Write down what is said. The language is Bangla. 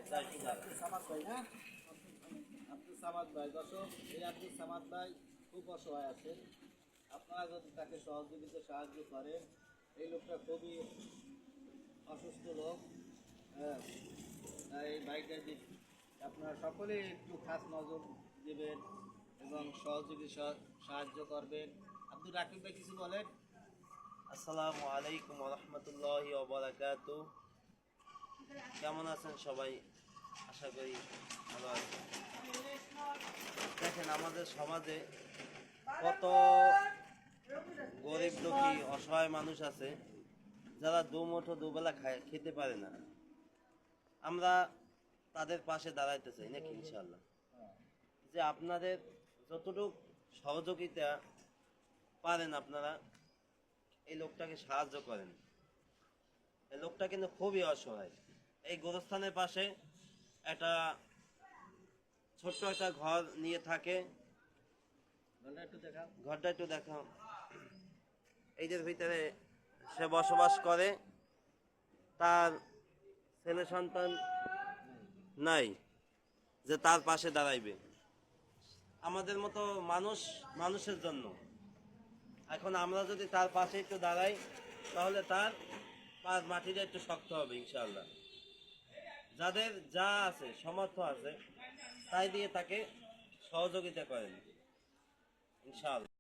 আব্দুল সামাদ ভাই না? আব্দুল সামাদ ভাই, দর্শক, এই আব্দুল সামাদ ভাই খুব অসহায় আছেন। আপনারা যদি তাকে সহযোগিতা সাহায্য করেন, এই লোকটা খুবই অসুস্থ লোক। হ্যাঁ, এই ভাইটার দিক আপনারা সকলে একটু খাস নজর দেবেন এবং সহযোগিতা সাহায্য করবেন। আব্দুল রাকিব ভাই কিছু বলেন। আসসালামু আলাইকুম ওয়া রাহমাতুল্লাহি ওয়া বারাকাতুহু। কেমন আছেন সবাই? আশা করি ভালো আছেন। দেখেন আমাদের সমাজে কত গরিব দুঃখী অসহায় মানুষ আছে যারা দুমুঠো দুবেলা খেতে পারে না। আমরা তাদের পাশে দাঁড়াইতে চাই নাকি ইনশাআল্লাহ। যে আপনাদের যতটুকু সহযোগিতা পারেন আপনারা এই লোকটাকে সাহায্য করেন। এই লোকটা কিন্তু খুবই অসহায়। এই গোরস্থানের পাশে একটা ছোট্ট একটা ঘর নিয়ে থাকে। ঘরটা একটু দেখাও। এইটার ভিতরে সে বসবাস করে। তার ছেলে সন্তান নাই যে তার পাশে দাঁড়াইবে। আমাদের মতো মানুষের জন্য এখন আমরা যদি তার পাশে একটু দাঁড়াই তাহলে তার মাটিটা একটু শক্ত হবে ইনশাআল্লাহ। যাদের যা আছে সামর্থ্য আছে তাই দিয়ে তাকে সহযোগিতা করেন ইনশাআল্লাহ।